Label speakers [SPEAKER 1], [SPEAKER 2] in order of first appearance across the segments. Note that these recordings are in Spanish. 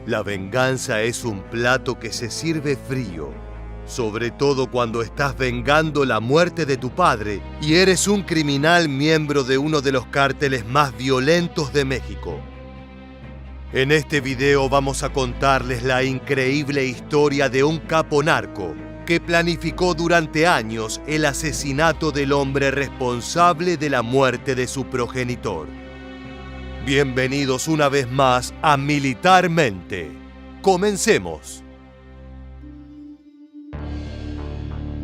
[SPEAKER 1] La venganza es un plato que se sirve frío, sobre todo cuando estás vengando la muerte de tu padre y eres un criminal miembro de uno de los cárteles más violentos de México. En este video vamos a contarles la increíble historia de un capo narco que planificó durante años el asesinato del hombre responsable de la muerte de su progenitor. Bienvenidos una vez más a Militarmente. Comencemos.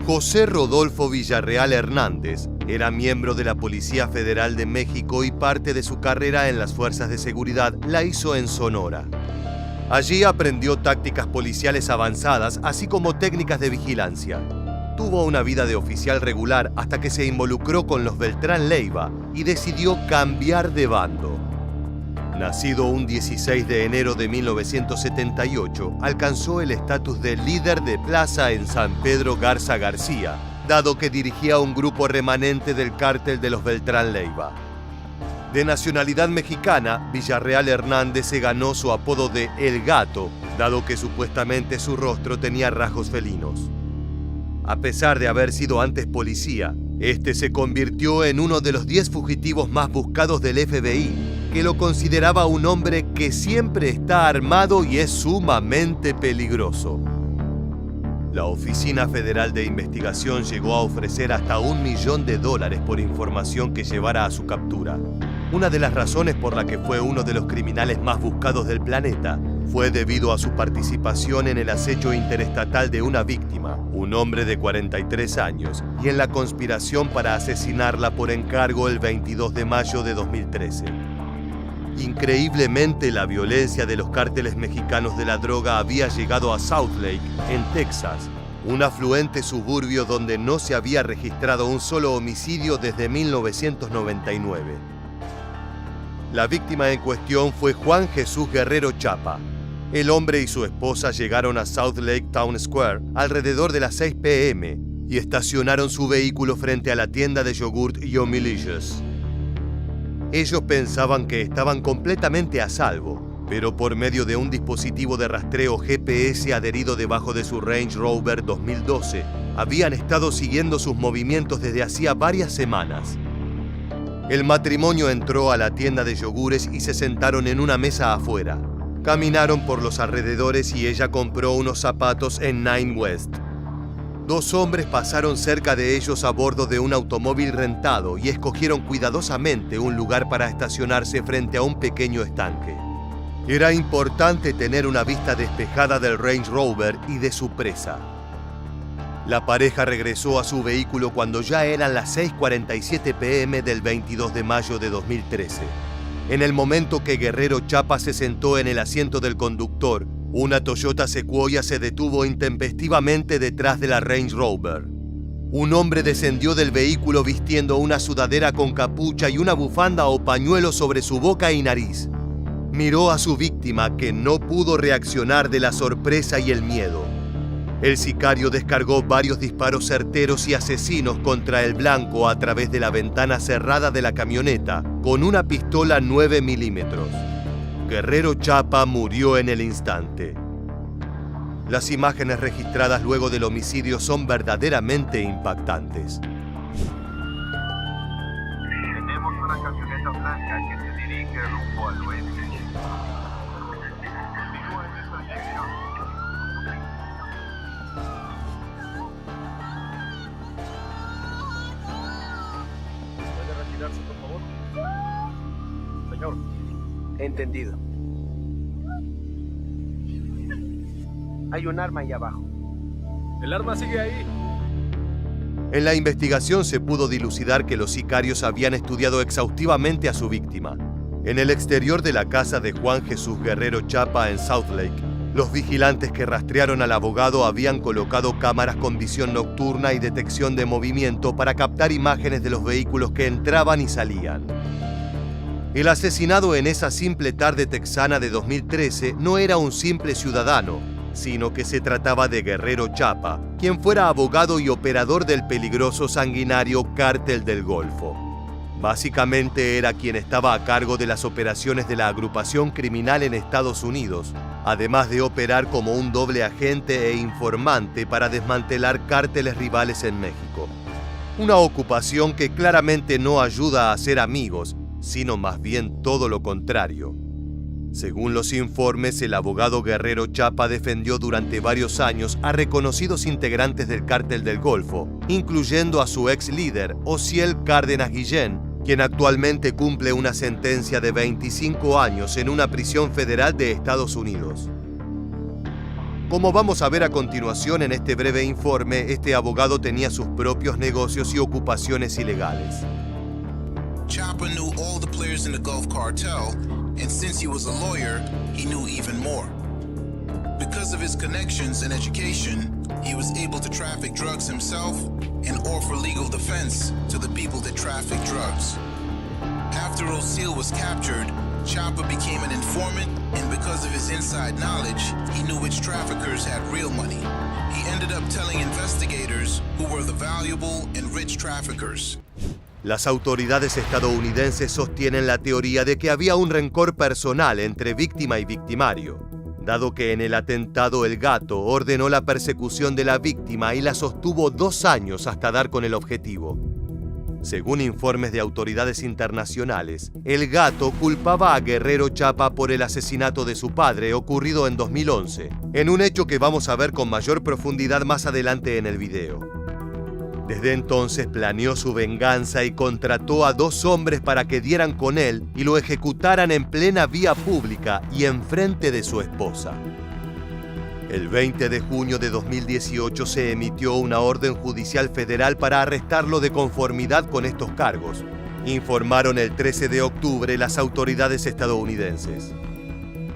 [SPEAKER 1] José Rodolfo Villarreal Hernández era miembro de la Policía Federal de México y parte de su carrera en las fuerzas de seguridad la hizo en Sonora. Allí aprendió tácticas policiales avanzadas, así como técnicas de vigilancia. Tuvo una vida de oficial regular hasta que se involucró con los Beltrán Leiva y decidió cambiar de bando. Nacido un 16 de enero de 1978, alcanzó el estatus de líder de plaza en San Pedro Garza García, dado que dirigía un grupo remanente del cártel de los Beltrán Leiva. De nacionalidad mexicana, Villarreal Hernández se ganó su apodo de El Gato, dado que supuestamente su rostro tenía rasgos felinos. A pesar de haber sido antes policía, este se convirtió en uno de los 10 fugitivos más buscados del FBI, que lo consideraba un hombre que siempre está armado y es sumamente peligroso. La Oficina Federal de Investigación llegó a ofrecer hasta $1 millón por información que llevara a su captura. Una de las razones por la que fue uno de los criminales más buscados del planeta fue debido a su participación en el acecho interestatal de una víctima, un hombre de 43 años, y en la conspiración para asesinarla por encargo el 22 de mayo de 2013. Increíblemente, la violencia de los cárteles mexicanos de la droga había llegado a Southlake, en Texas, un afluente suburbio donde no se había registrado un solo homicidio desde 1999. La víctima en cuestión fue Juan Jesús Guerrero Chapa. El hombre y su esposa llegaron a Southlake Town Square alrededor de las 6 p.m. y estacionaron su vehículo frente a la tienda de yogurt Yomilicious. Ellos pensaban que estaban completamente a salvo, pero por medio de un dispositivo de rastreo GPS adherido debajo de su Range Rover 2012, habían estado siguiendo sus movimientos desde hacía varias semanas. El matrimonio entró a la tienda de yogures y se sentaron en una mesa afuera. Caminaron por los alrededores y ella compró unos zapatos en Nine West. Dos hombres pasaron cerca de ellos a bordo de un automóvil rentado y escogieron cuidadosamente un lugar para estacionarse frente a un pequeño estanque. Era importante tener una vista despejada del Range Rover y de su presa. La pareja regresó a su vehículo cuando ya eran las 6:47 p.m. del 22 de mayo de 2013. En el momento que Guerrero Chapa se sentó en el asiento del conductor, una Toyota Sequoia se detuvo intempestivamente detrás de la Range Rover. Un hombre descendió del vehículo vistiendo una sudadera con capucha y una bufanda o pañuelo sobre su boca y nariz. Miró a su víctima, que no pudo reaccionar de la sorpresa y el miedo. El sicario descargó varios disparos certeros y asesinos contra el blanco a través de la ventana cerrada de la camioneta con una pistola 9 milímetros. Guerrero Chapa murió en el instante. Las imágenes registradas luego del homicidio son verdaderamente impactantes.
[SPEAKER 2] Tenemos una camioneta blanca que se dirige rumbo al oeste. Continúa en esta dirección.
[SPEAKER 3] ¿Puede retirarse, por favor? Señor.
[SPEAKER 4] Entendido. Hay un arma ahí abajo.
[SPEAKER 3] El arma sigue ahí.
[SPEAKER 1] En la investigación se pudo dilucidar que los sicarios habían estudiado exhaustivamente a su víctima. En el exterior de la casa de Juan Jesús Guerrero Chapa en Southlake, los vigilantes que rastrearon al abogado habían colocado cámaras con visión nocturna y detección de movimiento para captar imágenes de los vehículos que entraban y salían. El asesinado en esa simple tarde texana de 2013 no era un simple ciudadano, sino que se trataba de Guerrero Chapa, quien fuera abogado y operador del peligroso sanguinario Cártel del Golfo. Básicamente era quien estaba a cargo de las operaciones de la agrupación criminal en Estados Unidos, además de operar como un doble agente e informante para desmantelar cárteles rivales en México. Una ocupación que claramente no ayuda a hacer amigos, sino más bien todo lo contrario. Según los informes, el abogado Guerrero Chapa defendió durante varios años a reconocidos integrantes del Cártel del Golfo, incluyendo a su ex líder, Osiel Cárdenas Guillén, quien actualmente cumple una sentencia de 25 años en una prisión federal de Estados Unidos. Como vamos a ver a continuación en este breve informe, este abogado tenía sus propios negocios y ocupaciones ilegales.
[SPEAKER 5] Chapa knew all the players in the Gulf Cartel, and since he was a lawyer, he knew even more. Because of his connections and education, he was able to traffic drugs himself and offer legal defense to the people that traffic drugs. After Osiel was captured, Chapa became an informant, and because of his inside knowledge, he knew which traffickers had real money. He ended up telling investigators who were the valuable and rich traffickers.
[SPEAKER 1] Las autoridades estadounidenses sostienen la teoría de que había un rencor personal entre víctima y victimario, dado que en el atentado el Gato ordenó la persecución de la víctima y la sostuvo 2 años hasta dar con el objetivo. Según informes de autoridades internacionales, el Gato culpaba a Guerrero Chapa por el asesinato de su padre ocurrido en 2011, en un hecho que vamos a ver con mayor profundidad más adelante en el video. Desde entonces planeó su venganza y contrató a 2 hombres para que dieran con él y lo ejecutaran en plena vía pública y enfrente de su esposa. El 20 de junio de 2018 se emitió una orden judicial federal para arrestarlo de conformidad con estos cargos, informaron el 13 de octubre las autoridades estadounidenses.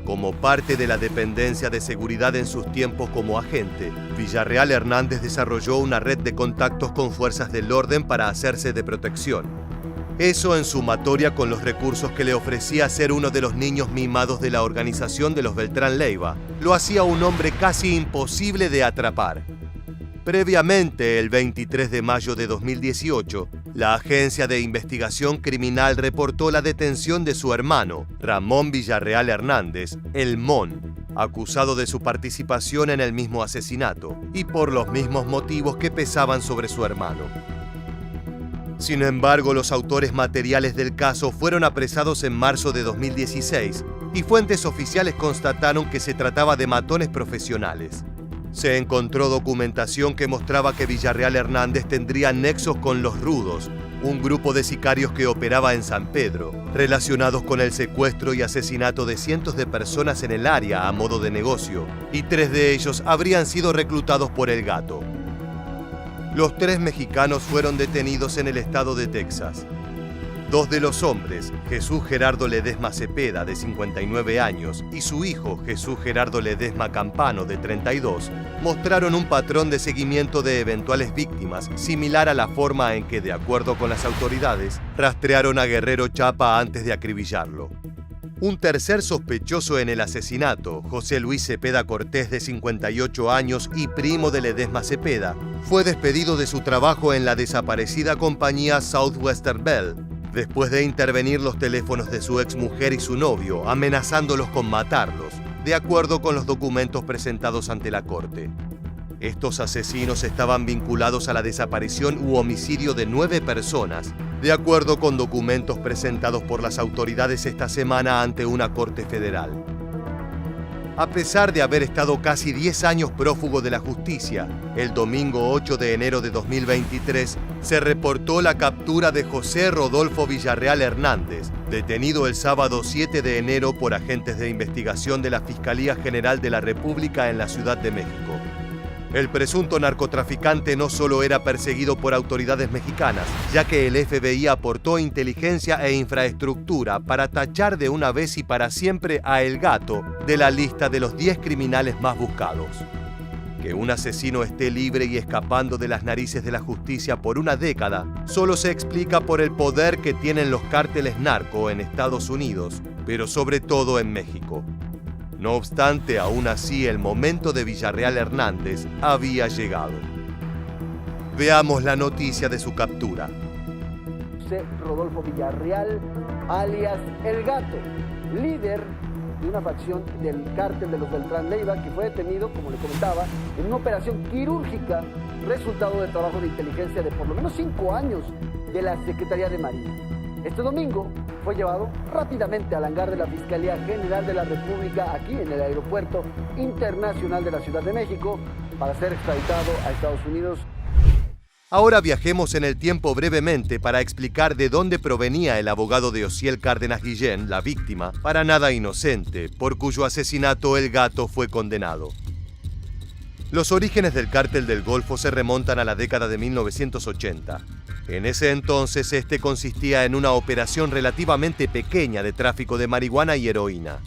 [SPEAKER 1] Como parte de la dependencia de seguridad en sus tiempos como agente, Villarreal Hernández desarrolló una red de contactos con fuerzas del orden para hacerse de protección. Eso en sumatoria con los recursos que le ofrecía ser uno de los niños mimados de la organización de los Beltrán Leiva, lo hacía un hombre casi imposible de atrapar. Previamente, el 23 de mayo de 2018, la Agencia de Investigación Criminal reportó la detención de su hermano, Ramón Villarreal Hernández, el Mon, acusado de su participación en el mismo asesinato y por los mismos motivos que pesaban sobre su hermano. Sin embargo, los autores materiales del caso fueron apresados en marzo de 2016 y fuentes oficiales constataron que se trataba de matones profesionales. Se encontró documentación que mostraba que Villarreal Hernández tendría nexos con Los Rudos, un grupo de sicarios que operaba en San Pedro, relacionados con el secuestro y asesinato de cientos de personas en el área a modo de negocio, y 3 de ellos habrían sido reclutados por el Gato. Los 3 mexicanos fueron detenidos en el estado de Texas. 2 de los hombres, Jesús Gerardo Ledesma Cepeda, de 59 años, y su hijo, Jesús Gerardo Ledesma Campano, de 32, mostraron un patrón de seguimiento de eventuales víctimas similar a la forma en que, de acuerdo con las autoridades, rastrearon a Guerrero Chapa antes de acribillarlo. Un tercer sospechoso en el asesinato, José Luis Cepeda Cortés, de 58 años y primo de Ledesma Cepeda, fue despedido de su trabajo en la desaparecida compañía Southwestern Bell, después de intervenir los teléfonos de su exmujer y su novio, amenazándolos con matarlos, de acuerdo con los documentos presentados ante la corte. Estos asesinos estaban vinculados a la desaparición u homicidio de 9 personas, de acuerdo con documentos presentados por las autoridades esta semana ante una corte federal. A pesar de haber estado casi 10 años prófugo de la justicia, el domingo 8 de enero de 2023 se reportó la captura de José Rodolfo Villarreal Hernández, detenido el sábado 7 de enero por agentes de investigación de la Fiscalía General de la República en la Ciudad de México. El presunto narcotraficante no solo era perseguido por autoridades mexicanas, ya que el FBI aportó inteligencia e infraestructura para tachar de una vez y para siempre a El Gato de la lista de los 10 criminales más buscados. Que un asesino esté libre y escapando de las narices de la justicia por una década solo se explica por el poder que tienen los cárteles narco en Estados Unidos, pero sobre todo en México. No obstante, aún así, el momento de Villarreal Hernández había llegado. Veamos la noticia de su captura.
[SPEAKER 6] José Rodolfo Villarreal, alias El Gato, líder de una facción del cártel de los Beltrán Leiva, que fue detenido, como le comentaba, en una operación quirúrgica, resultado de trabajo de inteligencia de por lo menos 5 años de la Secretaría de Marina. Este domingo fue llevado rápidamente al hangar de la Fiscalía General de la República, aquí en el Aeropuerto Internacional de la Ciudad de México, para ser extraditado a Estados Unidos.
[SPEAKER 1] Ahora viajemos en el tiempo brevemente para explicar de dónde provenía el abogado de Osiel Cárdenas Guillén, la víctima, para nada inocente, por cuyo asesinato El Gato fue condenado. Los orígenes del Cártel del Golfo se remontan a la década de 1980. En ese entonces, este consistía en una operación relativamente pequeña de tráfico de marihuana y heroína.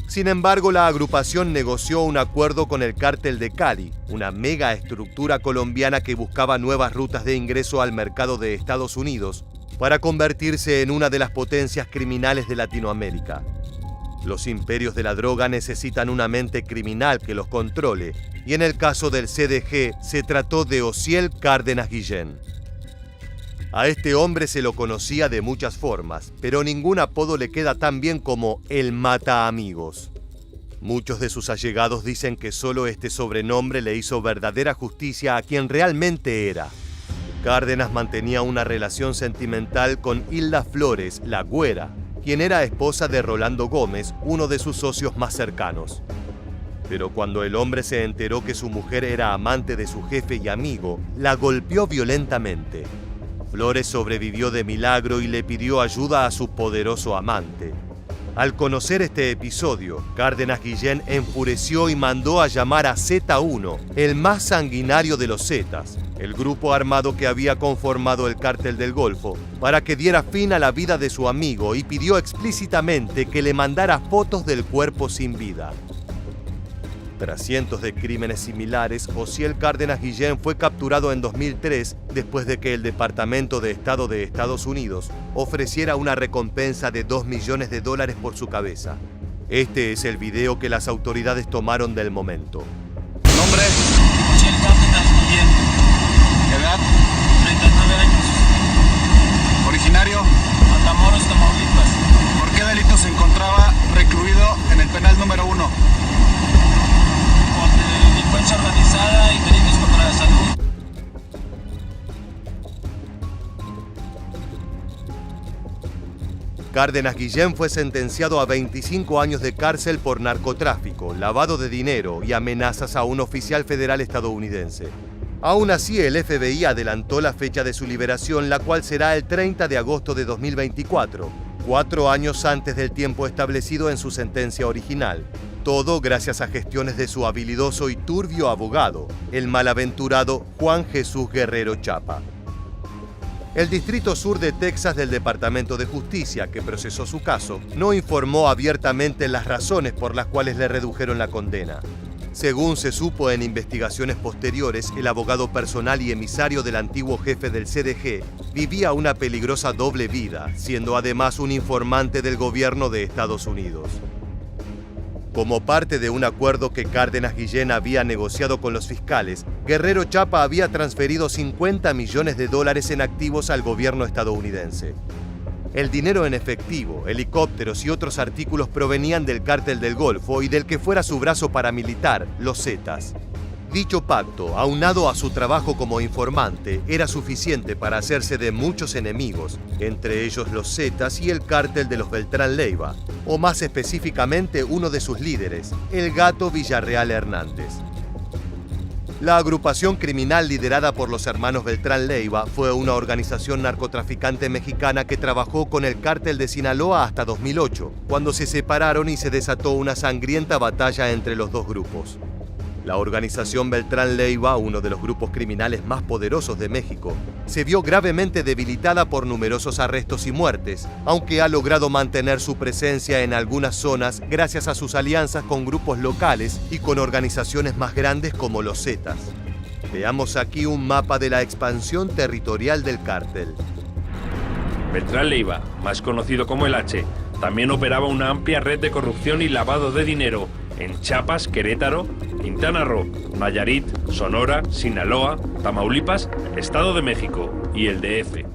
[SPEAKER 1] Sin embargo, la agrupación negoció un acuerdo con el Cártel de Cali, una mega estructura colombiana que buscaba nuevas rutas de ingreso al mercado de Estados Unidos para convertirse en una de las potencias criminales de Latinoamérica. Los imperios de la droga necesitan una mente criminal que los controle, y en el caso del CDG se trató de Osiel Cárdenas Guillén. A este hombre se lo conocía de muchas formas, pero ningún apodo le queda tan bien como el Mata Amigos. Muchos de sus allegados dicen que solo este sobrenombre le hizo verdadera justicia a quien realmente era. Cárdenas mantenía una relación sentimental con Hilda Flores, la Güera, quien era esposa de Rolando Gómez, uno de sus socios más cercanos. Pero cuando el hombre se enteró que su mujer era amante de su jefe y amigo, la golpeó violentamente. Flores sobrevivió de milagro y le pidió ayuda a su poderoso amante. Al conocer este episodio, Cárdenas Guillén enfureció y mandó a llamar a Z1, el más sanguinario de los Zetas, el grupo armado que había conformado el Cártel del Golfo, para que diera fin a la vida de su amigo y pidió explícitamente que le mandara fotos del cuerpo sin vida. Tras cientos de crímenes similares, Osiel Cárdenas Guillén fue capturado en 2003 después de que el Departamento de Estado de Estados Unidos ofreciera una recompensa de $2 millones por su cabeza. Este es el video que las autoridades tomaron del momento.
[SPEAKER 7] Nombre: Osiel Cárdenas Guillén. Edad: 39 años. Originario: Matamoros, Tamaulipas. ¿Por qué delito se encontraba recluido en el penal número 1? Delincuencia organizada y delitos contra la salud.
[SPEAKER 1] Cárdenas Guillén fue sentenciado a 25 años de cárcel por narcotráfico, lavado de dinero y amenazas a un oficial federal estadounidense. Aún así, el FBI adelantó la fecha de su liberación, la cual será el 30 de agosto de 2024, 4 años antes del tiempo establecido en su sentencia original. Todo gracias a gestiones de su habilidoso y turbio abogado, el malaventurado Juan Jesús Guerrero Chapa. El Distrito Sur de Texas del Departamento de Justicia, que procesó su caso, no informó abiertamente las razones por las cuales le redujeron la condena. Según se supo en investigaciones posteriores, el abogado personal y emisario del antiguo jefe del CDG vivía una peligrosa doble vida, siendo además un informante del gobierno de Estados Unidos. Como parte de un acuerdo que Cárdenas Guillén había negociado con los fiscales, Guerrero Chapa había transferido $50 millones en activos al gobierno estadounidense. El dinero en efectivo, helicópteros y otros artículos provenían del Cártel del Golfo y del que fuera su brazo paramilitar, los Zetas. Dicho pacto, aunado a su trabajo como informante, era suficiente para hacerse de muchos enemigos, entre ellos los Zetas y el Cártel de los Beltrán Leiva, o más específicamente uno de sus líderes, el Gato Villarreal Hernández. La agrupación criminal liderada por los hermanos Beltrán Leiva fue una organización narcotraficante mexicana que trabajó con el Cártel de Sinaloa hasta 2008, cuando se separaron y se desató una sangrienta batalla entre los dos grupos. La organización Beltrán Leiva, uno de los grupos criminales más poderosos de México, se vio gravemente debilitada por numerosos arrestos y muertes, aunque ha logrado mantener su presencia en algunas zonas gracias a sus alianzas con grupos locales y con organizaciones más grandes como los Zetas. Veamos aquí un mapa de la expansión territorial del cártel.
[SPEAKER 8] Beltrán Leiva, más conocido como el H, también operaba una amplia red de corrupción y lavado de dinero en Chiapas, Querétaro, Quintana Roo, Nayarit, Sonora, Sinaloa, Tamaulipas, Estado de México y el DF.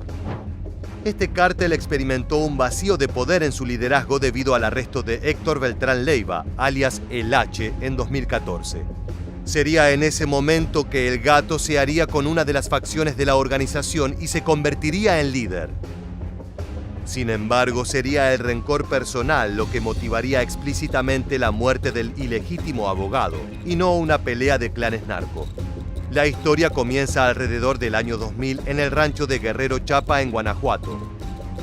[SPEAKER 1] Este cártel experimentó un vacío de poder en su liderazgo debido al arresto de Héctor Beltrán Leiva, alias El H, en 2014. Sería en ese momento que El Gato se haría con una de las facciones de la organización y se convertiría en líder. Sin embargo, sería el rencor personal lo que motivaría explícitamente la muerte del ilegítimo abogado, y no una pelea de clanes narco. La historia comienza alrededor del año 2000 en el rancho de Guerrero Chapa, en Guanajuato.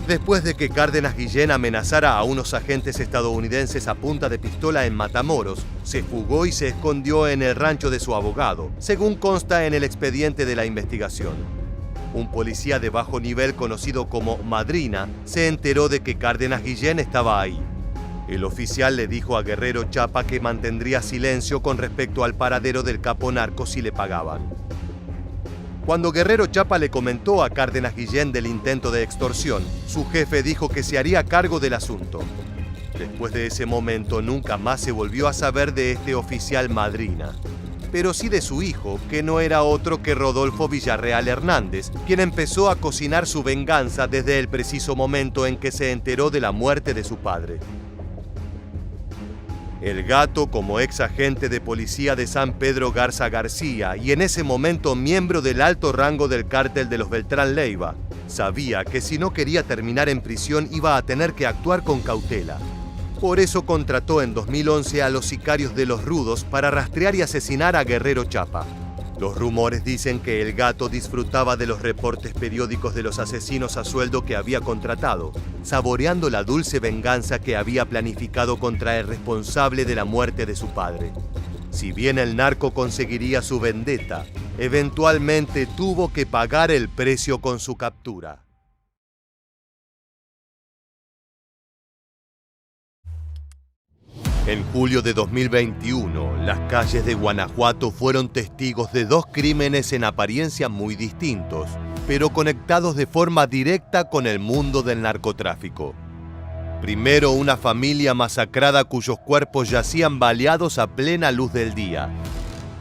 [SPEAKER 1] Después de que Cárdenas Guillén amenazara a unos agentes estadounidenses a punta de pistola en Matamoros, se fugó y se escondió en el rancho de su abogado, según consta en el expediente de la investigación. Un policía de bajo nivel conocido como Madrina se enteró de que Cárdenas Guillén estaba ahí. El oficial le dijo a Guerrero Chapa que mantendría silencio con respecto al paradero del capo narco si le pagaban. Cuando Guerrero Chapa le comentó a Cárdenas Guillén del intento de extorsión, su jefe dijo que se haría cargo del asunto. Después de ese momento nunca más se volvió a saber de este oficial Madrina, pero sí de su hijo, que no era otro que Rodolfo Villarreal Hernández, quien empezó a cocinar su venganza desde el preciso momento en que se enteró de la muerte de su padre. El Gato, como ex agente de policía de San Pedro Garza García y en ese momento miembro del alto rango del cártel de los Beltrán Leiva, sabía que si no quería terminar en prisión iba a tener que actuar con cautela. Por eso contrató en 2011 a los sicarios de Los Rudos para rastrear y asesinar a Guerrero Chapa. Los rumores dicen que El Gato disfrutaba de los reportes periódicos de los asesinos a sueldo que había contratado, saboreando la dulce venganza que había planificado contra el responsable de la muerte de su padre. Si bien el narco conseguiría su vendetta, eventualmente tuvo que pagar el precio con su captura. En julio de 2021, las calles de Guanajuato fueron testigos de dos crímenes en apariencia muy distintos, pero conectados de forma directa con el mundo del narcotráfico. Primero, una familia masacrada cuyos cuerpos yacían baleados a plena luz del día.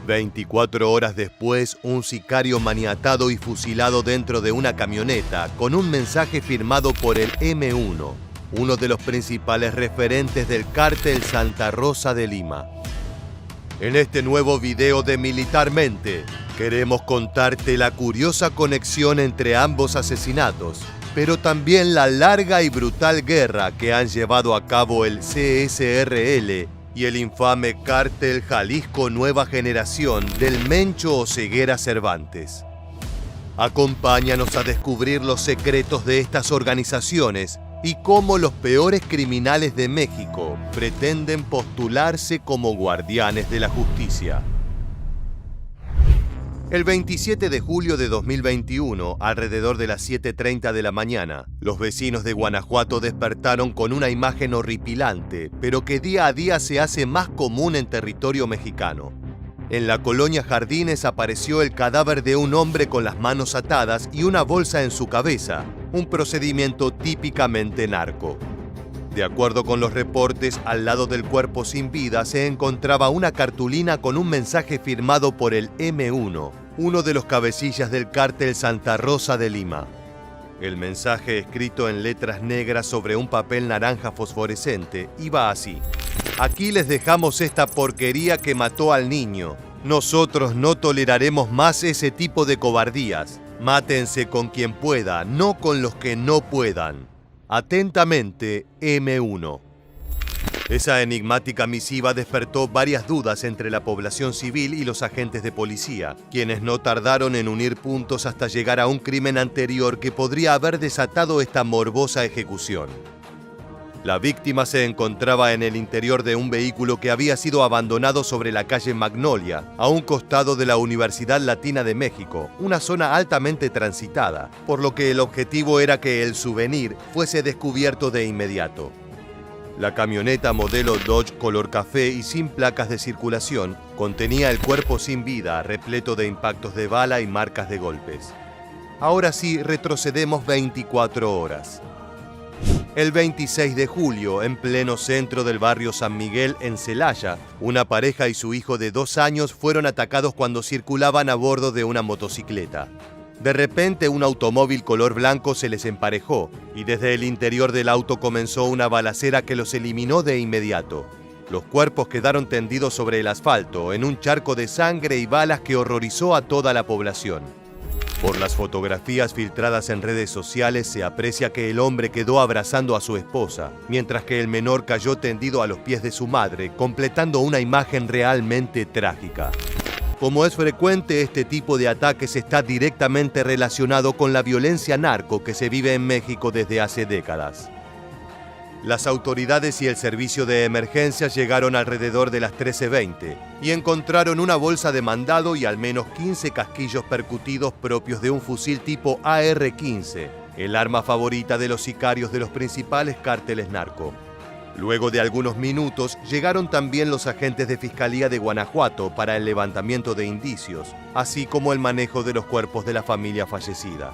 [SPEAKER 1] 24 horas después, un sicario maniatado y fusilado dentro de una camioneta con un mensaje firmado por el M1. Uno de los principales referentes del cártel Santa Rosa de Lima. En este nuevo video de Militarmente, queremos contarte la curiosa conexión entre ambos asesinatos, pero también la larga y brutal guerra que han llevado a cabo el CSRL y el infame cártel Jalisco Nueva Generación del Mencho Oseguera Cervantes. Acompáñanos a descubrir los secretos de estas organizaciones y cómo los peores criminales de México pretenden postularse como guardianes de la justicia. El 27 de julio de 2021, alrededor de las 7:30 de la mañana, los vecinos de Guanajuato despertaron con una imagen horripilante, pero que día a día se hace más común en territorio mexicano. En la colonia Jardines apareció el cadáver de un hombre con las manos atadas y una bolsa en su cabeza, un procedimiento típicamente narco. De acuerdo con los reportes, al lado del cuerpo sin vida se encontraba una cartulina con un mensaje firmado por el M1, uno de los cabecillas del cártel Santa Rosa de Lima. El mensaje, escrito en letras negras sobre un papel naranja fosforescente, iba así: aquí les dejamos esta porquería que mató al niño. Nosotros no toleraremos más ese tipo de cobardías. Mátense con quien pueda, no con los que no puedan. Atentamente, M1. Esa enigmática misiva despertó varias dudas entre la población civil y los agentes de policía, quienes no tardaron en unir puntos hasta llegar a un crimen anterior que podría haber desatado esta morbosa ejecución. La víctima se encontraba en el interior de un vehículo que había sido abandonado sobre la calle Magnolia, a un costado de la Universidad Latina de México, una zona altamente transitada, por lo que el objetivo era que el souvenir fuese descubierto de inmediato. La camioneta modelo Dodge color café y sin placas de circulación contenía el cuerpo sin vida, repleto de impactos de bala y marcas de golpes. Ahora sí, retrocedemos 24 horas. El 26 de julio, en pleno centro del barrio San Miguel, en Celaya, una pareja y su hijo de 2 años fueron atacados cuando circulaban a bordo de una motocicleta. De repente un automóvil color blanco se les emparejó y desde el interior del auto comenzó una balacera que los eliminó de inmediato. Los cuerpos quedaron tendidos sobre el asfalto en un charco de sangre y balas que horrorizó a toda la población. Por las fotografías filtradas en redes sociales se aprecia que el hombre quedó abrazando a su esposa, mientras que el menor cayó tendido a los pies de su madre, completando una imagen realmente trágica. Como es frecuente, este tipo de ataques está directamente relacionado con la violencia narco que se vive en México desde hace décadas. Las autoridades y el servicio de emergencia llegaron alrededor de las 13:20 y encontraron una bolsa de mandado y al menos 15 casquillos percutidos propios de un fusil tipo AR-15, el arma favorita de los sicarios de los principales cárteles narco. Luego de algunos minutos llegaron también los agentes de Fiscalía de Guanajuato para el levantamiento de indicios, así como el manejo de los cuerpos de la familia fallecida.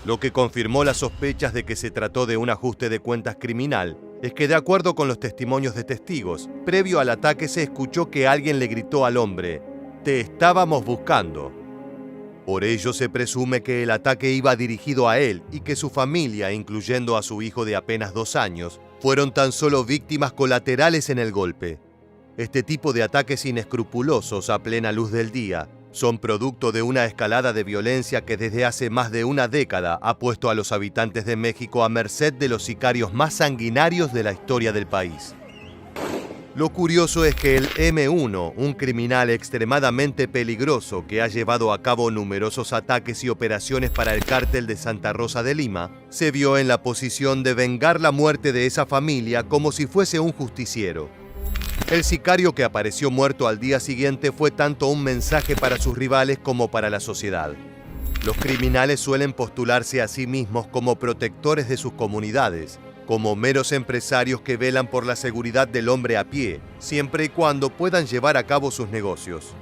[SPEAKER 1] Lo que confirmó las sospechas de que se trató de un ajuste de cuentas criminal es que, de acuerdo con los testimonios de testigos, previo al ataque se escuchó que alguien le gritó al hombre: "Te estábamos buscando". Por ello se presume que el ataque iba dirigido a él y que su familia, incluyendo a su hijo de apenas 2 años, fueron tan solo víctimas colaterales en el golpe. Este tipo de ataques inescrupulosos a plena luz del día son producto de una escalada de violencia que desde hace más de una década ha puesto a los habitantes de México a merced de los sicarios más sanguinarios de la historia del país. Lo curioso es que el M1, un criminal extremadamente peligroso que ha llevado a cabo numerosos ataques y operaciones para el cártel de Santa Rosa de Lima, se vio en la posición de vengar la muerte de esa familia como si fuese un justiciero. El sicario que apareció muerto al día siguiente fue tanto un mensaje para sus rivales como para la sociedad. Los criminales suelen postularse a sí mismos como protectores de sus comunidades, como meros empresarios que velan por la seguridad del hombre a pie, siempre y cuando puedan llevar a cabo sus negocios.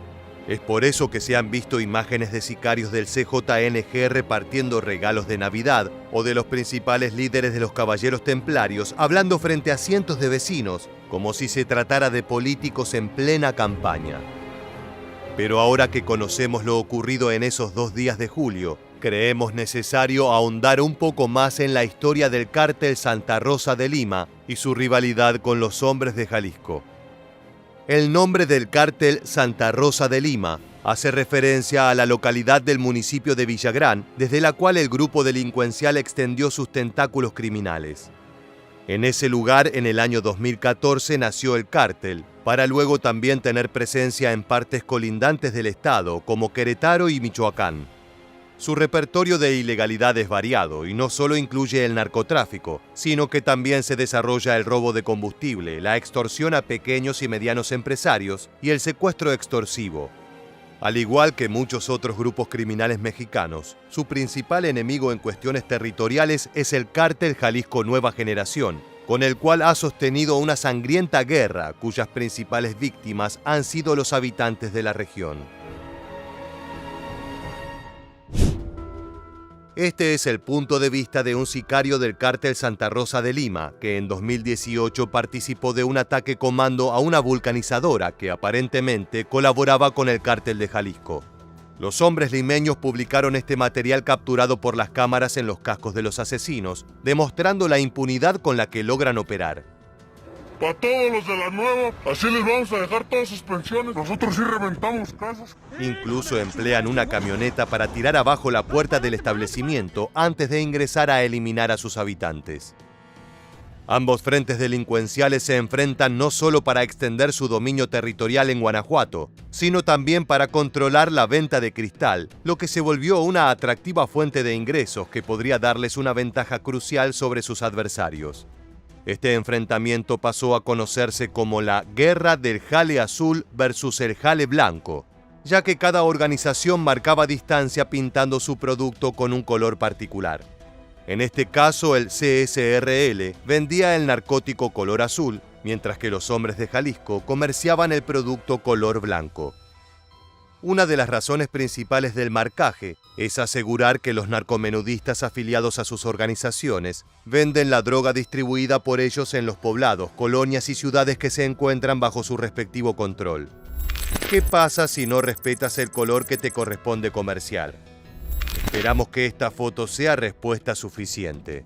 [SPEAKER 1] Es por eso que se han visto imágenes de sicarios del CJNG repartiendo regalos de Navidad o de los principales líderes de los caballeros templarios hablando frente a cientos de vecinos, como si se tratara de políticos en plena campaña. Pero ahora que conocemos lo ocurrido en esos 2 días de julio, creemos necesario ahondar un poco más en la historia del cártel Santa Rosa de Lima y su rivalidad con los Hombres de Jalisco. El nombre del cártel Santa Rosa de Lima hace referencia a la localidad del municipio de Villagrán, desde la cual el grupo delincuencial extendió sus tentáculos criminales. En ese lugar, en el año 2014, nació el cártel, para luego también tener presencia en partes colindantes del estado, como Querétaro y Michoacán. Su repertorio de ilegalidad es variado y no solo incluye el narcotráfico, sino que también se desarrolla el robo de combustible, la extorsión a pequeños y medianos empresarios y el secuestro extorsivo. Al igual que muchos otros grupos criminales mexicanos, su principal enemigo en cuestiones territoriales es el cártel Jalisco Nueva Generación, con el cual ha sostenido una sangrienta guerra cuyas principales víctimas han sido los habitantes de la región. Este es el punto de vista de un sicario del cártel Santa Rosa de Lima, que en 2018 participó de un ataque comando a una vulcanizadora que aparentemente colaboraba con el cártel de Jalisco. Los hombres limeños publicaron este material capturado por las cámaras en los cascos de los asesinos, demostrando la impunidad con la que logran operar.
[SPEAKER 9] Para todos los de la nueva, así les vamos a dejar todas sus pensiones. Nosotros sí reventamos casas.
[SPEAKER 1] Incluso emplean una camioneta para tirar abajo la puerta del establecimiento antes de ingresar a eliminar a sus habitantes. Ambos frentes delincuenciales se enfrentan no solo para extender su dominio territorial en Guanajuato, sino también para controlar la venta de cristal, lo que se volvió una atractiva fuente de ingresos que podría darles una ventaja crucial sobre sus adversarios. Este enfrentamiento pasó a conocerse como la Guerra del Jale Azul versus el Jale Blanco, ya que cada organización marcaba distancia pintando su producto con un color particular. En este caso, el CSRL vendía el narcótico color azul, mientras que los Hombres de Jalisco comerciaban el producto color blanco. Una de las razones principales del marcaje es asegurar que los narcomenudistas afiliados a sus organizaciones venden la droga distribuida por ellos en los poblados, colonias y ciudades que se encuentran bajo su respectivo control. ¿Qué pasa si no respetas el color que te corresponde comercial? Esperamos que esta foto sea respuesta suficiente.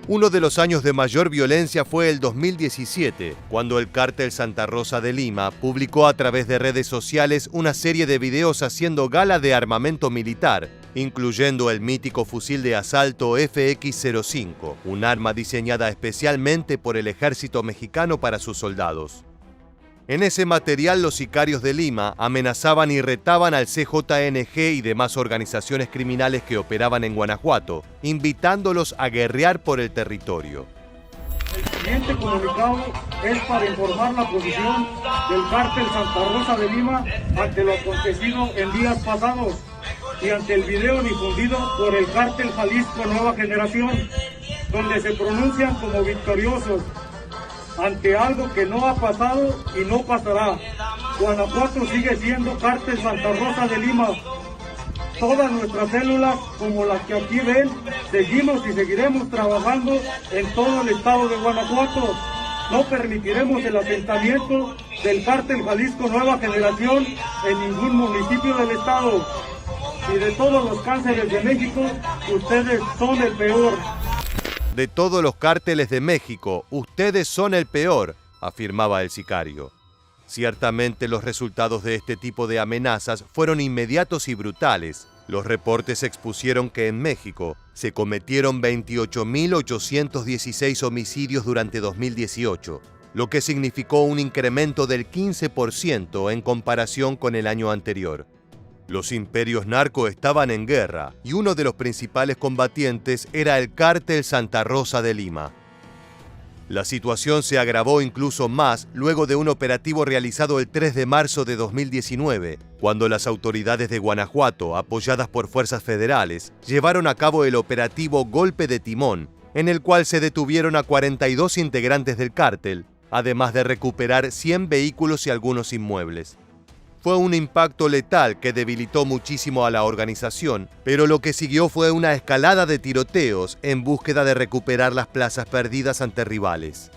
[SPEAKER 1] Uno de los años de mayor violencia fue el 2017, cuando el cártel Santa Rosa de Lima publicó a través de redes sociales una serie de videos haciendo gala de armamento militar, incluyendo el mítico fusil de asalto FX-05, un arma diseñada especialmente por el ejército mexicano para sus soldados. En ese material, los sicarios de Lima amenazaban y retaban al CJNG y demás organizaciones criminales que operaban en Guanajuato, invitándolos a guerrear por el territorio.
[SPEAKER 10] El siguiente comunicado es para informar la posición del cártel Santa Rosa de Lima ante lo acontecido en días pasados y ante el video difundido por el cártel Jalisco Nueva Generación, donde se pronuncian como victoriosos ante algo que no ha pasado y no pasará. Guanajuato sigue siendo cártel Santa Rosa de Lima. Todas nuestras células, como las que aquí ven, seguimos y seguiremos trabajando en todo el estado de Guanajuato. No permitiremos el asentamiento del cártel Jalisco Nueva Generación en ningún municipio del estado. Y de todos los cárteles de México, ustedes son el peor.
[SPEAKER 1] De todos los cárteles de México, ustedes son el peor, afirmaba el sicario. Ciertamente los resultados de este tipo de amenazas fueron inmediatos y brutales. Los reportes expusieron que en México se cometieron 28.816 homicidios durante 2018, lo que significó un incremento del 15% en comparación con el año anterior. Los imperios narco estaban en guerra y uno de los principales combatientes era el cártel Santa Rosa de Lima. La situación se agravó incluso más luego de un operativo realizado el 3 de marzo de 2019, cuando las autoridades de Guanajuato, apoyadas por fuerzas federales, llevaron a cabo el operativo Golpe de Timón, en el cual se detuvieron a 42 integrantes del cártel, además de recuperar 100 vehículos y algunos inmuebles. Fue un impacto letal que debilitó muchísimo a la organización, pero lo que siguió fue una escalada de tiroteos en búsqueda de recuperar las plazas perdidas ante rivales.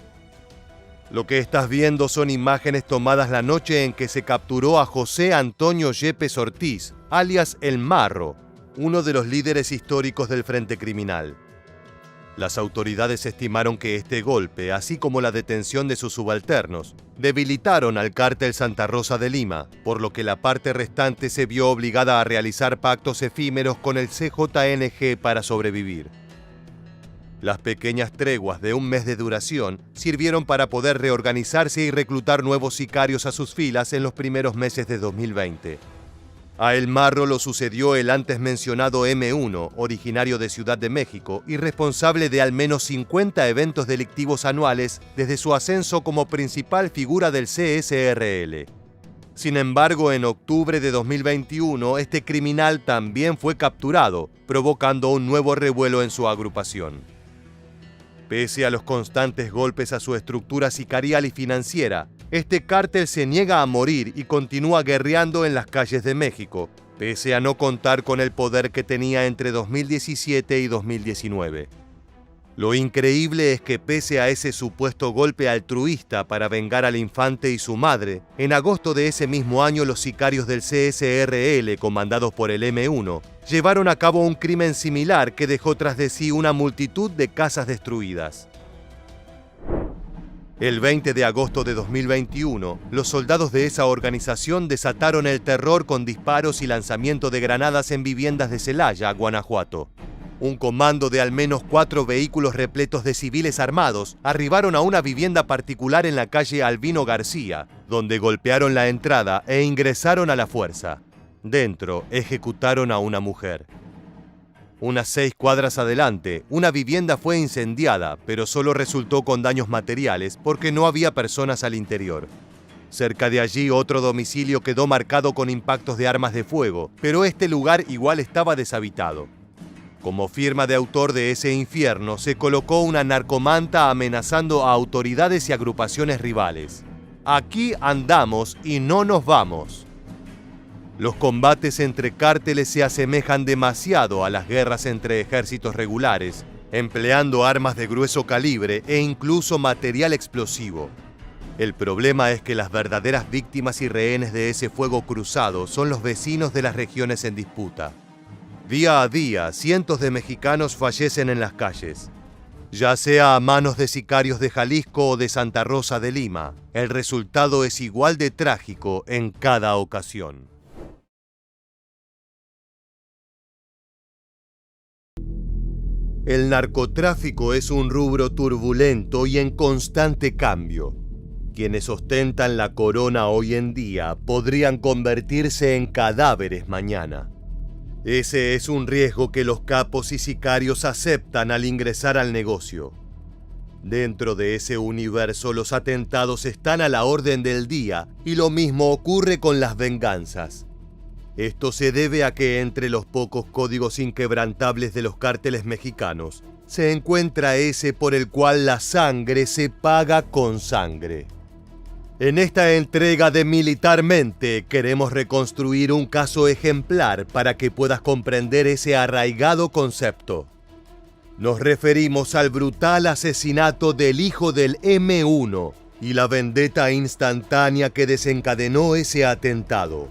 [SPEAKER 1] Lo que estás viendo son imágenes tomadas la noche en que se capturó a José Antonio Yepes Ortiz, alias El Marro, uno de los líderes históricos del Frente Criminal. Las autoridades estimaron que este golpe, así como la detención de sus subalternos, debilitaron al cártel Santa Rosa de Lima, por lo que la parte restante se vio obligada a realizar pactos efímeros con el CJNG para sobrevivir. Las pequeñas treguas de un mes de duración sirvieron para poder reorganizarse y reclutar nuevos sicarios a sus filas en los primeros meses de 2020. A El Marro lo sucedió el antes mencionado M1, originario de Ciudad de México y responsable de al menos 50 eventos delictivos anuales desde su ascenso como principal figura del CSRL. Sin embargo, en octubre de 2021, este criminal también fue capturado, provocando un nuevo revuelo en su agrupación. Pese a los constantes golpes a su estructura sicarial y financiera, este cártel se niega a morir y continúa guerreando en las calles de México, pese a no contar con el poder que tenía entre 2017 y 2019. Lo increíble es que pese a ese supuesto golpe altruista para vengar al infante y su madre, en agosto de ese mismo año los sicarios del CSRL, comandados por el M1, llevaron a cabo un crimen similar que dejó tras de sí una multitud de casas destruidas. El 20 de agosto de 2021, los soldados de esa organización desataron el terror con disparos y lanzamiento de granadas en viviendas de Celaya, Guanajuato. Un comando de al menos 4 vehículos repletos de civiles armados arribaron a una vivienda particular en la calle Albino García, donde golpearon la entrada e ingresaron a la fuerza. Dentro, ejecutaron a una mujer. Unas 6 cuadras adelante, una vivienda fue incendiada, pero solo resultó con daños materiales porque no había personas al interior. Cerca de allí, otro domicilio quedó marcado con impactos de armas de fuego, pero este lugar igual estaba deshabitado. Como firma de autor de ese infierno, se colocó una narcomanta amenazando a autoridades y agrupaciones rivales. Aquí andamos y no nos vamos. Los combates entre cárteles se asemejan demasiado a las guerras entre ejércitos regulares, empleando armas de grueso calibre e incluso material explosivo. El problema es que las verdaderas víctimas y rehenes de ese fuego cruzado son los vecinos de las regiones en disputa. Día a día, cientos de mexicanos fallecen en las calles, ya sea a manos de sicarios de Jalisco o de Santa Rosa de Lima. El resultado es igual de trágico en cada ocasión. El narcotráfico es un rubro turbulento y en constante cambio. Quienes ostentan la corona hoy en día podrían convertirse en cadáveres mañana. Ese es un riesgo que los capos y sicarios aceptan al ingresar al negocio. Dentro de ese universo, los atentados están a la orden del día y lo mismo ocurre con las venganzas. Esto se debe a que entre los pocos códigos inquebrantables de los cárteles mexicanos se encuentra ese por el cual la sangre se paga con sangre. En esta entrega de Militarmente queremos reconstruir un caso ejemplar para que puedas comprender ese arraigado concepto. Nos referimos al brutal asesinato del hijo del M1 y la vendetta instantánea que desencadenó ese atentado.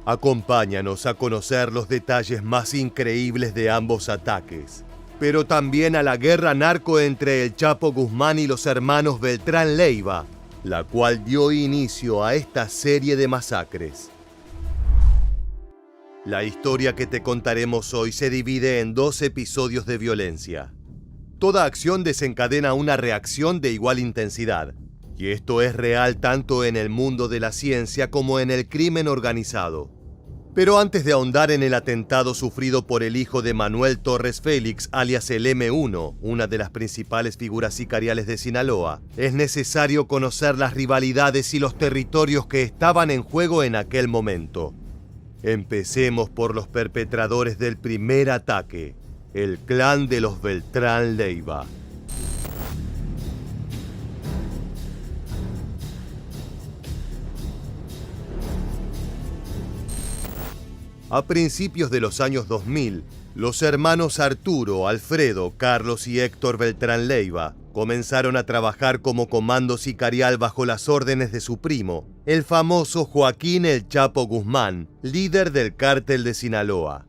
[SPEAKER 1] Acompáñanos a conocer los detalles más increíbles de ambos ataques, pero también a la guerra narco entre el Chapo Guzmán y los hermanos Beltrán Leiva, la cual dio inicio a esta serie de masacres. La historia que te contaremos hoy se divide en 2 episodios de violencia. Toda acción desencadena una reacción de igual intensidad, y esto es real tanto en el mundo de la ciencia como en el crimen organizado. Pero antes de ahondar en el atentado sufrido por el hijo de Manuel Torres Félix, alias el M1, una de las principales figuras sicariales de Sinaloa, es necesario conocer las rivalidades y los territorios que estaban en juego en aquel momento. Empecemos por los perpetradores del primer ataque, el clan de los Beltrán Leiva. A principios de los años 2000, los hermanos Arturo, Alfredo, Carlos y Héctor Beltrán Leiva comenzaron a trabajar como comando sicarial bajo las órdenes de su primo, el famoso Joaquín El Chapo Guzmán, líder del cártel de Sinaloa.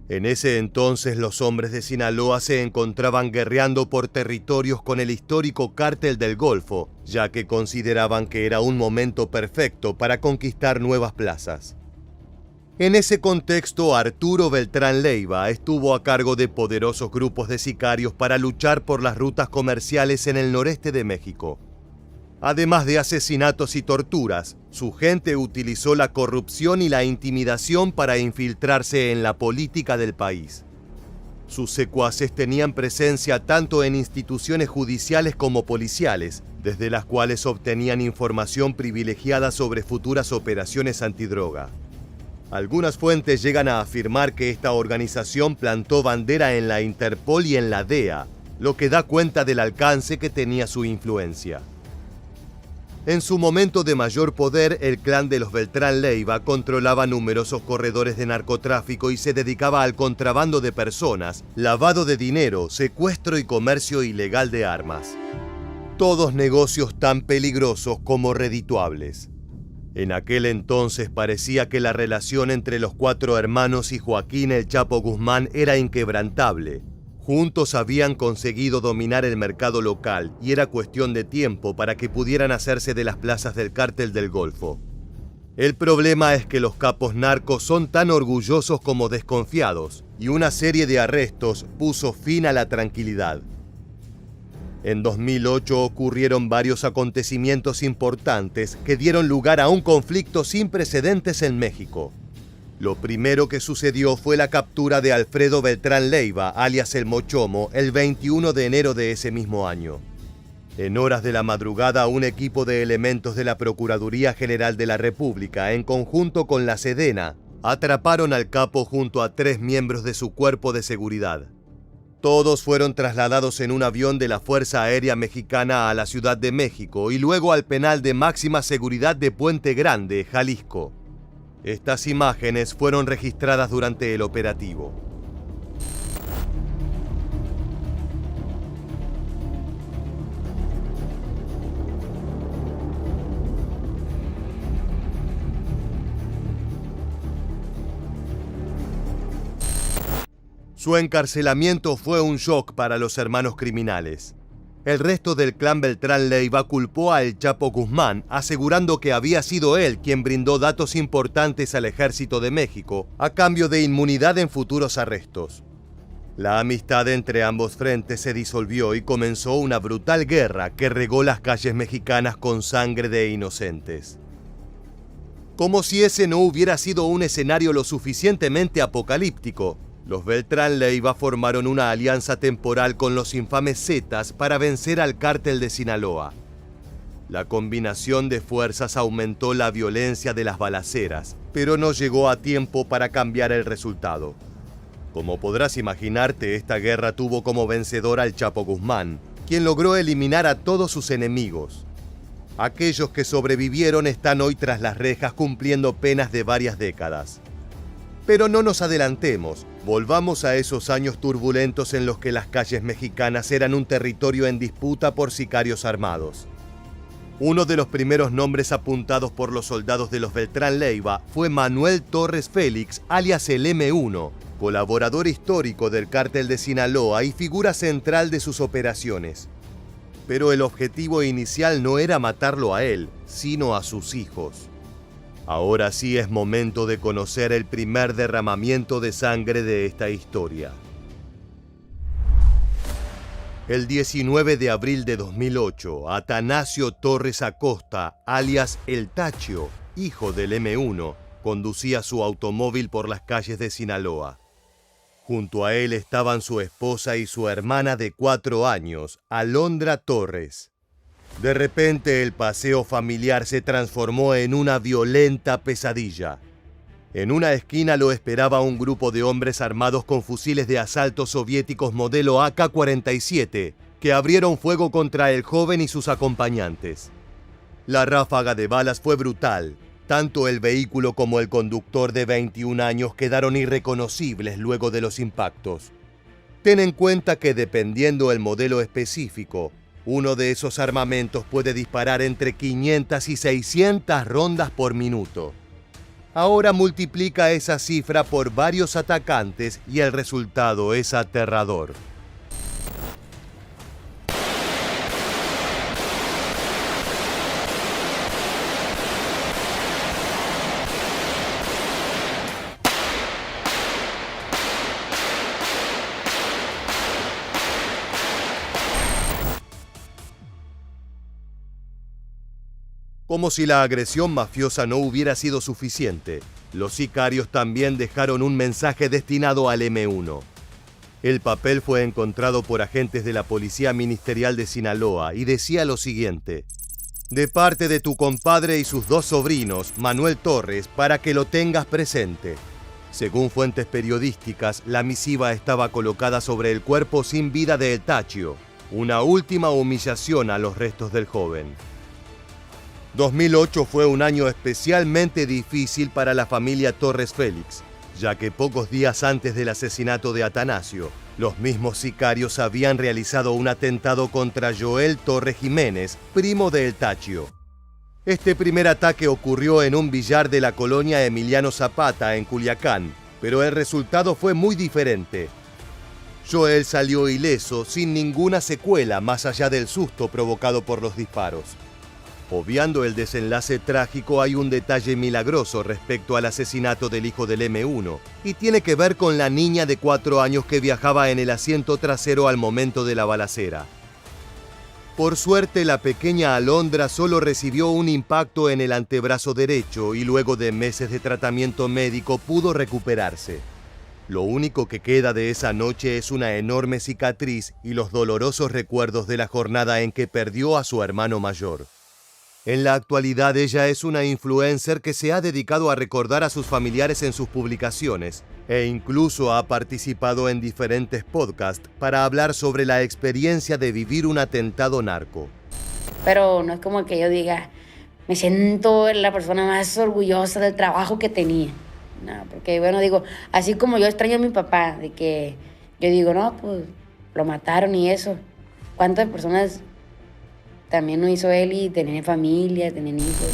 [SPEAKER 1] En ese entonces los hombres de Sinaloa se encontraban guerreando por territorios con el histórico cártel del Golfo, ya que consideraban que era un momento perfecto para conquistar nuevas plazas. En ese contexto, Arturo Beltrán Leiva estuvo a cargo de poderosos grupos de sicarios para luchar por las rutas comerciales en el noreste de México. Además de asesinatos y torturas, su gente utilizó la corrupción y la intimidación para infiltrarse en la política del país. Sus secuaces tenían presencia tanto en instituciones judiciales como policiales, desde las cuales obtenían información privilegiada sobre futuras operaciones antidroga. Algunas fuentes llegan a afirmar que esta organización plantó bandera en la Interpol y en la DEA, lo que da cuenta del alcance que tenía su influencia. En su momento de mayor poder, el clan de los Beltrán Leiva controlaba numerosos corredores de narcotráfico y se dedicaba al contrabando de personas, lavado de dinero, secuestro y comercio ilegal de armas. Todos negocios tan peligrosos como redituables. En aquel entonces parecía que la relación entre los 4 hermanos y Joaquín El Chapo Guzmán era inquebrantable. Juntos habían conseguido dominar el mercado local y era cuestión de tiempo para que pudieran hacerse de las plazas del cártel del Golfo. El problema es que los capos narcos son tan orgullosos como desconfiados y una serie de arrestos puso fin a la tranquilidad. En 2008 ocurrieron varios acontecimientos importantes que dieron lugar a un conflicto sin precedentes en México. Lo primero que sucedió fue la captura de Alfredo Beltrán Leiva, alias El Mochomo, el 21 de enero de ese mismo año. En horas de la madrugada, un equipo de elementos de la Procuraduría General de la República, en conjunto con la Sedena, atraparon al capo junto a 3 miembros de su cuerpo de seguridad. Todos fueron trasladados en un avión de la Fuerza Aérea Mexicana a la Ciudad de México y luego al penal de máxima seguridad de Puente Grande, Jalisco. Estas imágenes fueron registradas durante el operativo. Su encarcelamiento fue un shock para los hermanos criminales. El resto del clan Beltrán Leiva culpó a El Chapo Guzmán, asegurando que había sido él quien brindó datos importantes al Ejército de México a cambio de inmunidad en futuros arrestos. La amistad entre ambos frentes se disolvió y comenzó una brutal guerra que regó las calles mexicanas con sangre de inocentes. Como si ese no hubiera sido un escenario lo suficientemente apocalíptico, los Beltrán Leiva formaron una alianza temporal con los infames Zetas para vencer al cártel de Sinaloa. La combinación de fuerzas aumentó la violencia de las balaceras, pero no llegó a tiempo para cambiar el resultado. Como podrás imaginarte, esta guerra tuvo como vencedor al Chapo Guzmán, quien logró eliminar a todos sus enemigos. Aquellos que sobrevivieron están hoy tras las rejas cumpliendo penas de varias décadas. Pero no nos adelantemos, volvamos a esos años turbulentos en los que las calles mexicanas eran un territorio en disputa por sicarios armados. Uno de los primeros nombres apuntados por los soldados de los Beltrán Leiva fue Manuel Torres Félix, alias el M1, colaborador histórico del cártel de Sinaloa y figura central de sus operaciones. Pero el objetivo inicial no era matarlo a él, sino a sus hijos. Ahora sí es momento de conocer el primer derramamiento de sangre de esta historia. El 19 de abril de 2008, Atanasio Torres Acosta, alias El Tachio, hijo del M1, conducía su automóvil por las calles de Sinaloa. Junto a él estaban su esposa y su hermana de 4 años, Alondra Torres. De repente el paseo familiar se transformó en una violenta pesadilla. En una esquina lo esperaba un grupo de hombres armados con fusiles de asalto soviéticos modelo AK-47, que abrieron fuego contra el joven y sus acompañantes. La ráfaga de balas fue brutal. Tanto el vehículo como el conductor de 21 años quedaron irreconocibles luego de los impactos. Ten en cuenta que dependiendo el modelo específico, uno de esos armamentos puede disparar entre 500 y 600 rondas por minuto. Ahora multiplica esa cifra por varios atacantes y el resultado es aterrador. Como si la agresión mafiosa no hubiera sido suficiente, los sicarios también dejaron un mensaje destinado al M1. El papel fue encontrado por agentes de la Policía Ministerial de Sinaloa y decía lo siguiente: de parte de tu compadre y sus 2 sobrinos, Manuel Torres, para que lo tengas presente. Según fuentes periodísticas, la misiva estaba colocada sobre el cuerpo sin vida de El Tachio, una última humillación a los restos del joven. 2008 fue un año especialmente difícil para la familia Torres Félix, ya que pocos días antes del asesinato de Atanasio, los mismos sicarios habían realizado un atentado contra Joel Torres Jiménez, primo de El Tachio. Este primer ataque ocurrió en un billar de la colonia Emiliano Zapata, en Culiacán, pero el resultado fue muy diferente. Joel salió ileso, sin ninguna secuela más allá del susto provocado por los disparos. Obviando el desenlace trágico, hay un detalle milagroso respecto al asesinato del hijo del M1, y tiene que ver con la niña de 4 años que viajaba en el asiento trasero al momento de la balacera. Por suerte, la pequeña Alondra solo recibió un impacto en el antebrazo derecho y luego de meses de tratamiento médico pudo recuperarse. Lo único que queda de esa noche es una enorme cicatriz y los dolorosos recuerdos de la jornada en que perdió a su hermano mayor. En la actualidad ella es una influencer que se ha dedicado a recordar a sus familiares en sus publicaciones e incluso ha participado en diferentes podcasts para hablar sobre la experiencia de vivir un atentado narco.
[SPEAKER 11] Pero no es como que yo diga, me siento la persona más orgullosa del trabajo que tenía. No, porque bueno, digo, así como yo extraño a mi papá, de que yo digo, no, pues lo mataron y eso. ¿Cuántas personas también lo hizo él y tenían familia, tenían hijos?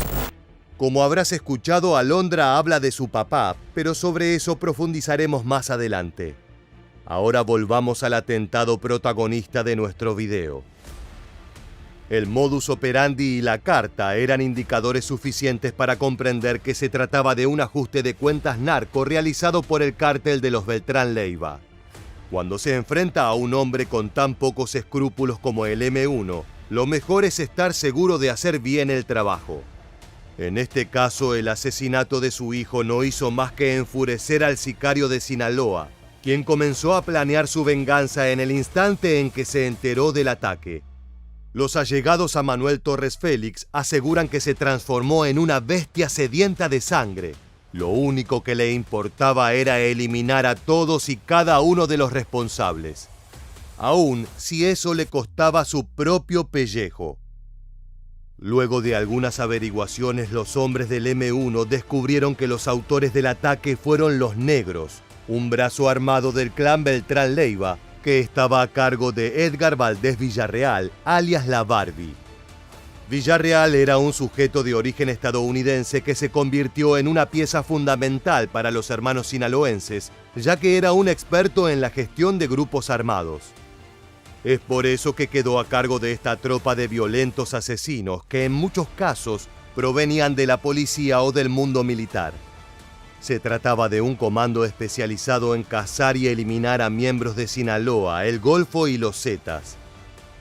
[SPEAKER 1] Como habrás escuchado, Alondra habla de su papá, pero sobre eso profundizaremos más adelante. Ahora volvamos al atentado protagonista de nuestro video. El modus operandi y la carta eran indicadores suficientes para comprender que se trataba de un ajuste de cuentas narco realizado por el cártel de los Beltrán Leiva. Cuando se enfrenta a un hombre con tan pocos escrúpulos como el M1, lo mejor es estar seguro de hacer bien el trabajo. En este caso, el asesinato de su hijo no hizo más que enfurecer al sicario de Sinaloa, quien comenzó a planear su venganza en el instante en que se enteró del ataque. Los allegados a Manuel Torres Félix aseguran que se transformó en una bestia sedienta de sangre. Lo único que le importaba era eliminar a todos y cada uno de los responsables, aun si eso le costaba su propio pellejo. Luego de algunas averiguaciones, los hombres del M1 descubrieron que los autores del ataque fueron los Negros, un brazo armado del clan Beltrán Leiva, que estaba a cargo de Edgar Valdés Villarreal, alias La Barbie. Villarreal era un sujeto de origen estadounidense que se convirtió en una pieza fundamental para los hermanos sinaloenses, ya que era un experto en la gestión de grupos armados. Es por eso que quedó a cargo de esta tropa de violentos asesinos que en muchos casos provenían de la policía o del mundo militar. Se trataba de un comando especializado en cazar y eliminar a miembros de Sinaloa, el Golfo y los Zetas.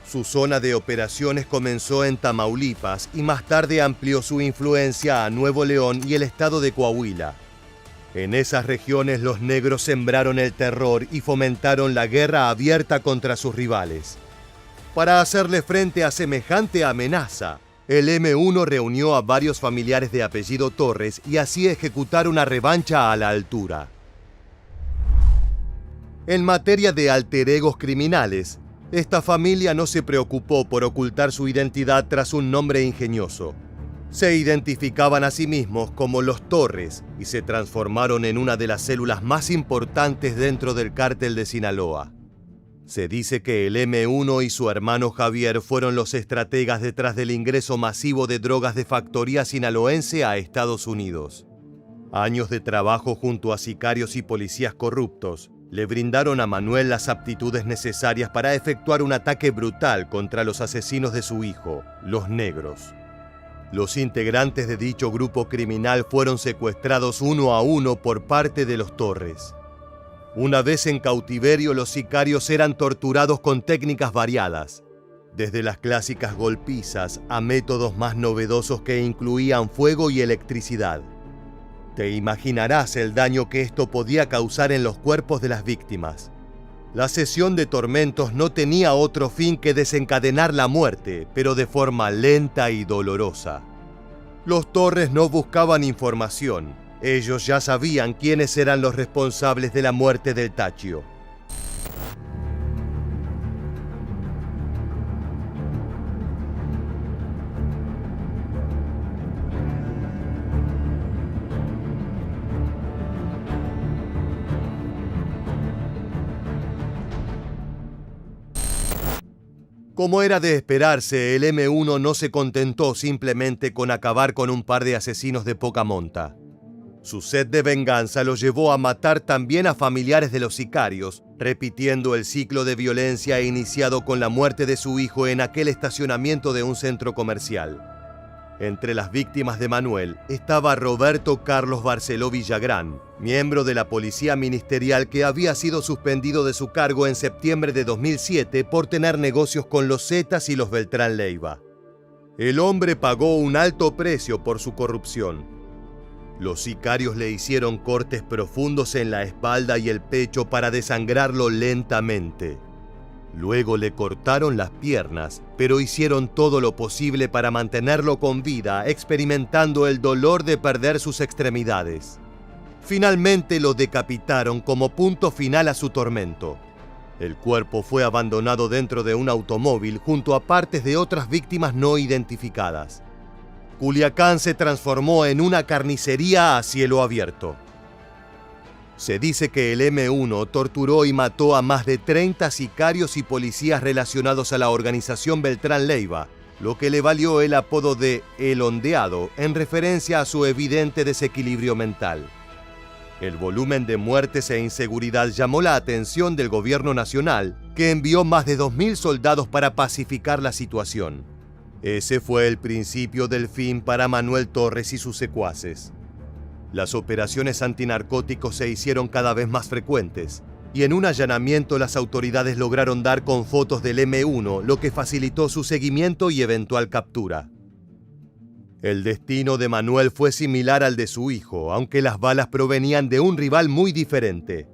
[SPEAKER 1] Su zona de operaciones comenzó en Tamaulipas y más tarde amplió su influencia a Nuevo León y el estado de Coahuila. En esas regiones los negros sembraron el terror y fomentaron la guerra abierta contra sus rivales. Para hacerle frente a semejante amenaza, el M1 reunió a varios familiares de apellido Torres y así ejecutar una revancha a la altura. En materia de alter egos criminales, esta familia no se preocupó por ocultar su identidad tras un nombre ingenioso. Se identificaban a sí mismos como los Torres y se transformaron en una de las células más importantes dentro del cártel de Sinaloa. Se dice que el M1 y su hermano Javier fueron los estrategas detrás del ingreso masivo de drogas de factoría sinaloense a Estados Unidos. Años de trabajo junto a sicarios y policías corruptos le brindaron a Manuel las aptitudes necesarias para efectuar un ataque brutal contra los asesinos de su hijo, los Negros. Los integrantes de dicho grupo criminal fueron secuestrados uno a uno por parte de los Torres. Una vez en cautiverio, los sicarios eran torturados con técnicas variadas, desde las clásicas golpizas a métodos más novedosos que incluían fuego y electricidad. Te imaginarás el daño que esto podía causar en los cuerpos de las víctimas. La sesión de tormentos no tenía otro fin que desencadenar la muerte, pero de forma lenta y dolorosa. Los Torres no buscaban información. Ellos ya sabían quiénes eran los responsables de la muerte del Tachio. Como era de esperarse, el M1 no se contentó simplemente con acabar con un par de asesinos de poca monta. Su sed de venganza lo llevó a matar también a familiares de los sicarios, repitiendo el ciclo de violencia iniciado con la muerte de su hijo en aquel estacionamiento de un centro comercial. Entre las víctimas de Manuel estaba Roberto Carlos Barceló Villagrán, miembro de la policía ministerial que había sido suspendido de su cargo en septiembre de 2007 por tener negocios con los Zetas y los Beltrán Leiva. El hombre pagó un alto precio por su corrupción. Los sicarios le hicieron cortes profundos en la espalda y el pecho para desangrarlo lentamente. Luego le cortaron las piernas, pero hicieron todo lo posible para mantenerlo con vida, experimentando el dolor de perder sus extremidades. Finalmente lo decapitaron como punto final a su tormento. El cuerpo fue abandonado dentro de un automóvil junto a partes de otras víctimas no identificadas. Culiacán se transformó en una carnicería a cielo abierto. Se dice que el M1 torturó y mató a más de 30 sicarios y policías relacionados a la organización Beltrán Leiva, lo que le valió el apodo de El Ondeado en referencia a su evidente desequilibrio mental. El volumen de muertes e inseguridad llamó la atención del gobierno nacional, que envió más de 2.000 soldados para pacificar la situación. Ese fue el principio del fin para Manuel Torres y sus secuaces. Las operaciones antinarcóticos se hicieron cada vez más frecuentes, y en un allanamiento las autoridades lograron dar con fotos del M1, lo que facilitó su seguimiento y eventual captura. El destino de Manuel fue similar al de su hijo, aunque las balas provenían de un rival muy diferente.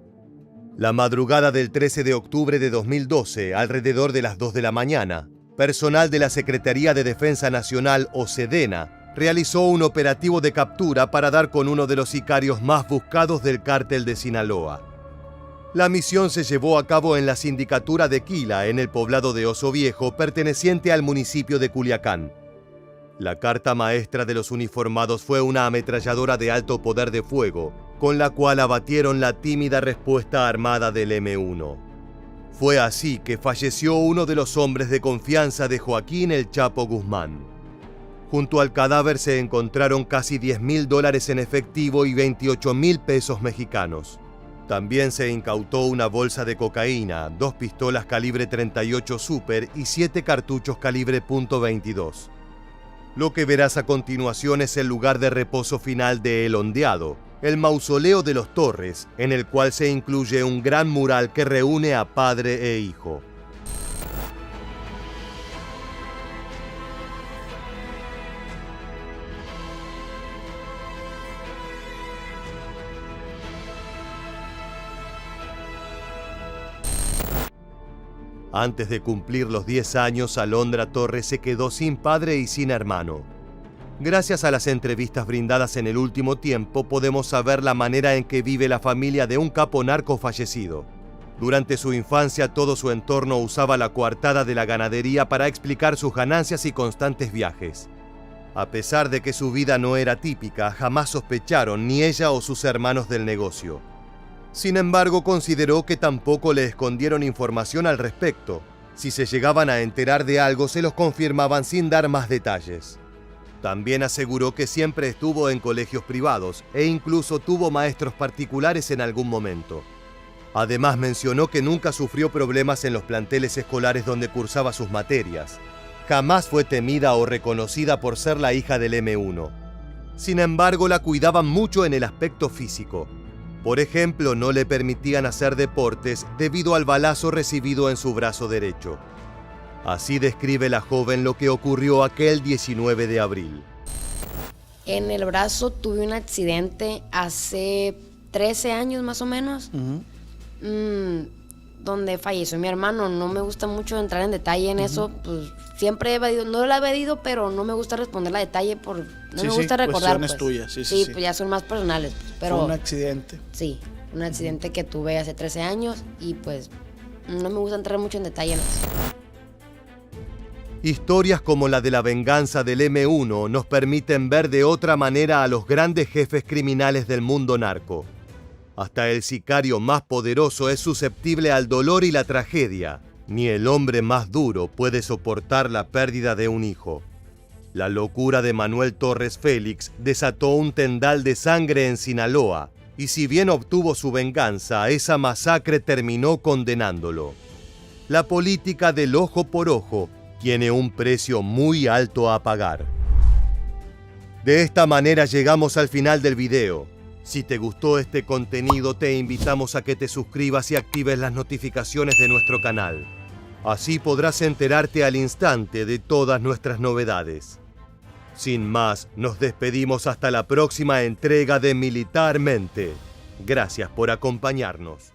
[SPEAKER 1] La madrugada del 13 de octubre de 2012, alrededor de las 2 de la mañana, personal de la Secretaría de Defensa Nacional, o SEDENA, realizó un operativo de captura para dar con uno de los sicarios más buscados del cártel de Sinaloa. La misión se llevó a cabo en la sindicatura de Quila, en el poblado de Oso Viejo, perteneciente al municipio de Culiacán. La carta maestra de los uniformados fue una ametralladora de alto poder de fuego, con la cual abatieron la tímida respuesta armada del M1. Fue así que falleció uno de los hombres de confianza de Joaquín El Chapo Guzmán. Junto al cadáver se encontraron casi $10.000 en efectivo y 28.000 pesos mexicanos. También se incautó una bolsa de cocaína, 2 pistolas calibre 38 Super y 7 cartuchos calibre .22. Lo que verás a continuación es el lugar de reposo final de El Ondeado, el mausoleo de los Torres, en el cual se incluye un gran mural que reúne a padre e hijo. Antes de cumplir los 10 años, Alondra Torres se quedó sin padre y sin hermano. Gracias a las entrevistas brindadas en el último tiempo, podemos saber la manera en que vive la familia de un capo narco fallecido. Durante su infancia, todo su entorno usaba la coartada de la ganadería para explicar sus ganancias y constantes viajes. A pesar de que su vida no era típica, jamás sospecharon ni ella o sus hermanos del negocio. Sin embargo, consideró que tampoco le escondieron información al respecto. Si se llegaban a enterar de algo, se los confirmaban sin dar más detalles. También aseguró que siempre estuvo en colegios privados e incluso tuvo maestros particulares en algún momento. Además, mencionó que nunca sufrió problemas en los planteles escolares donde cursaba sus materias. Jamás fue temida o reconocida por ser la hija del M1. Sin embargo, la cuidaban mucho en el aspecto físico. Por ejemplo, no le permitían hacer deportes debido al balazo recibido en su brazo derecho. Así describe la joven lo que ocurrió aquel 19 de abril.
[SPEAKER 11] En el brazo tuve un accidente hace 13 años más o menos, donde falleció mi hermano. No me gusta mucho entrar en detalle en eso, pues siempre he evadido, no lo he evadido, pero no me gusta responder a detalle no me gusta recordar.
[SPEAKER 12] Cuestiones tuyas,
[SPEAKER 11] sí, pues ya son más personales. Pero
[SPEAKER 12] fue un accidente.
[SPEAKER 11] Sí, un accidente que tuve hace 13 años y pues no me gusta entrar mucho en detalle en eso.
[SPEAKER 1] Historias como la de la venganza del M1 nos permiten ver de otra manera a los grandes jefes criminales del mundo narco. Hasta el sicario más poderoso es susceptible al dolor y la tragedia. Ni el hombre más duro puede soportar la pérdida de un hijo. La locura de Manuel Torres Félix desató un tendal de sangre en Sinaloa, y si bien obtuvo su venganza, esa masacre terminó condenándolo. La política del ojo por ojo tiene un precio muy alto a pagar. De esta manera llegamos al final del video. Si te gustó este contenido, te invitamos a que te suscribas y actives las notificaciones de nuestro canal. Así podrás enterarte al instante de todas nuestras novedades. Sin más, nos despedimos hasta la próxima entrega de Militarmente. Gracias por acompañarnos.